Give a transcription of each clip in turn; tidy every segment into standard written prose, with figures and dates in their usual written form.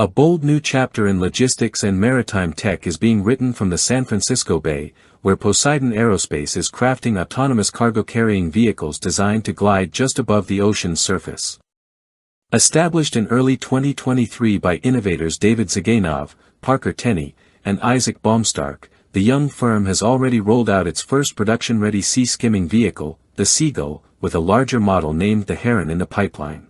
A bold new chapter in logistics and maritime tech is being written from the San Francisco Bay, where Poseidon Aerospace is crafting autonomous cargo-carrying vehicles designed to glide just above the ocean's surface. Established in early 2023 by innovators David Zagainov, Parker Tenney, and Isaac Baumstark, the young firm has already rolled out its first production-ready sea-skimming vehicle, the Seagull, with a larger model named the Heron in the pipeline.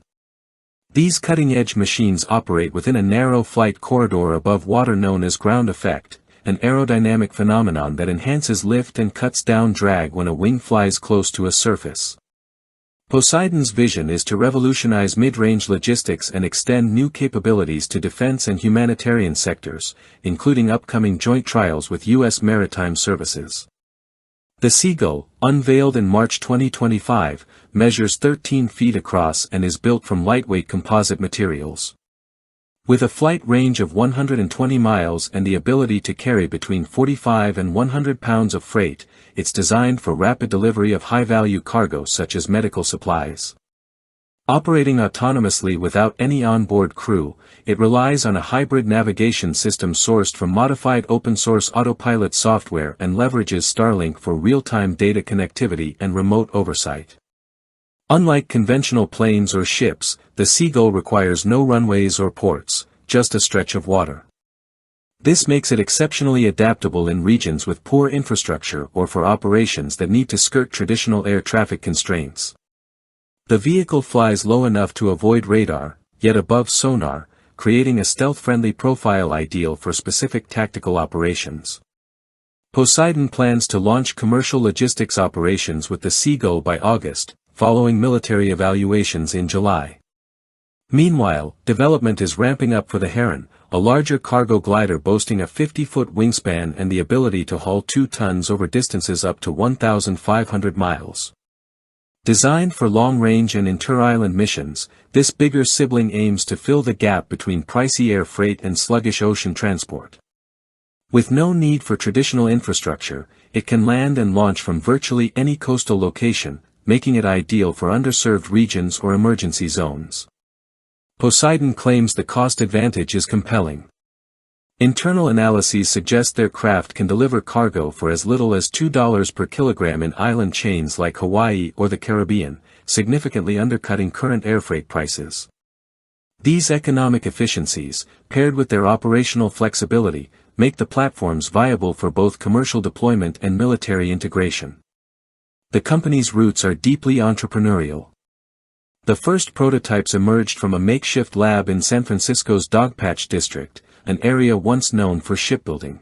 These cutting-edge machines operate within a narrow flight corridor above water known as ground effect, an aerodynamic phenomenon that enhances lift and cuts down drag when a wing flies close to a surface. Poseidon's vision is to revolutionize mid-range logistics and extend new capabilities to defense and humanitarian sectors, including upcoming joint trials with U.S. maritime services. The Seagull, unveiled in March 2025, measures 13 feet across and is built from lightweight composite materials. With a flight range of 120 miles and the ability to carry between 45 and 100 pounds of freight, it's designed for rapid delivery of high-value cargo such as medical supplies. Operating autonomously without any onboard crew, it relies on a hybrid navigation system sourced from modified open-source autopilot software and leverages Starlink for real-time data connectivity and remote oversight. Unlike conventional planes or ships, the Seagull requires no runways or ports, just a stretch of water. This makes it exceptionally adaptable in regions with poor infrastructure or for operations that need to skirt traditional air traffic constraints. The vehicle flies low enough to avoid radar, yet above sonar, creating a stealth-friendly profile ideal for specific tactical operations. Poseidon plans to launch commercial logistics operations with the Seagull by August, following military evaluations in July. Meanwhile, development is ramping up for the Heron, a larger cargo glider boasting a 50-foot wingspan and the ability to haul 2 tons over distances up to 1,500 miles. Designed for long-range and inter-island missions, this bigger sibling aims to fill the gap between pricey air freight and sluggish ocean transport. With no need for traditional infrastructure, it can land and launch from virtually any coastal location, making it ideal for underserved regions or emergency zones. Poseidon claims the cost advantage is compelling. Internal analyses suggest their craft can deliver cargo for as little as $2 per kilogram in island chains like Hawaii or the Caribbean, significantly undercutting current airfreight prices. These economic efficiencies, paired with their operational flexibility, make the platforms viable for both commercial deployment and military integration. The company's roots are deeply entrepreneurial. The first prototypes emerged from a makeshift lab in San Francisco's Dogpatch district, an area once known for shipbuilding.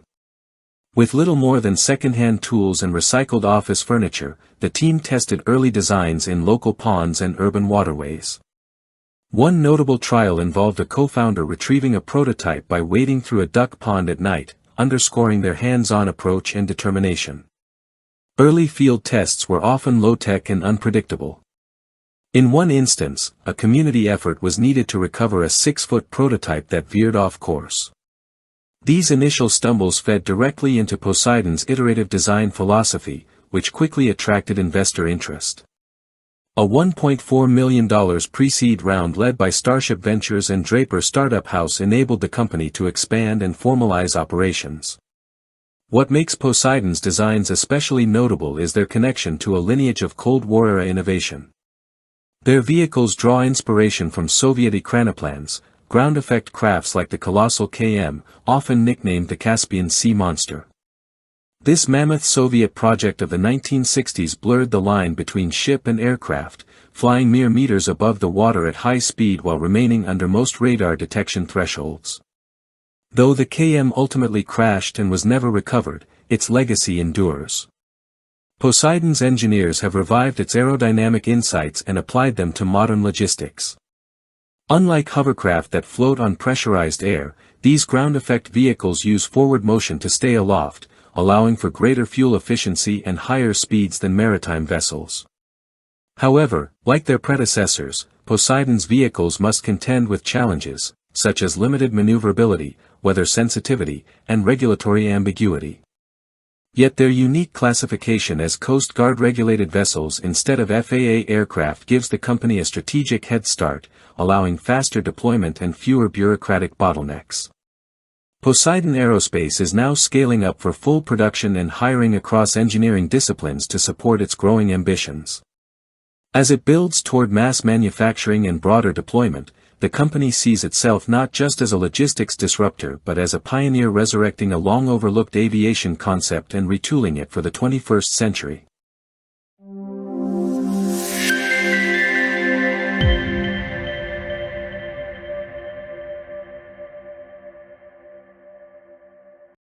With little more than second-hand tools and recycled office furniture, the team tested early designs in local ponds and urban waterways. One notable trial involved a co-founder retrieving a prototype by wading through a duck pond at night, underscoring their hands-on approach and determination. Early field tests were often low-tech and unpredictable. In one instance, a community effort was needed to recover a 6-foot prototype that veered off course. These initial stumbles fed directly into Poseidon's iterative design philosophy, which quickly attracted investor interest. A $1.4 million pre-seed round led by Starship Ventures and Draper Startup House enabled the company to expand and formalize operations. What makes Poseidon's designs especially notable is their connection to a lineage of Cold War-era innovation. Their vehicles draw inspiration from Soviet ekranoplans, ground-effect crafts like the colossal KM, often nicknamed the Caspian Sea Monster. This mammoth Soviet project of the 1960s blurred the line between ship and aircraft, flying mere meters above the water at high speed while remaining under most radar detection thresholds. Though the KM ultimately crashed and was never recovered, its legacy endures. Poseidon's engineers have revived its aerodynamic insights and applied them to modern logistics. Unlike hovercraft that float on pressurized air, these ground-effect vehicles use forward motion to stay aloft, allowing for greater fuel efficiency and higher speeds than maritime vessels. However, like their predecessors, Poseidon's vehicles must contend with challenges, such as limited maneuverability, weather sensitivity, and regulatory ambiguity. Yet their unique classification as Coast Guard-regulated vessels instead of FAA aircraft gives the company a strategic head start, allowing faster deployment and fewer bureaucratic bottlenecks. Poseidon Aerospace is now scaling up for full production and hiring across engineering disciplines to support its growing ambitions. As it builds toward mass manufacturing and broader deployment, the company sees itself not just as a logistics disruptor but as a pioneer resurrecting a long-overlooked aviation concept and retooling it for the 21st century.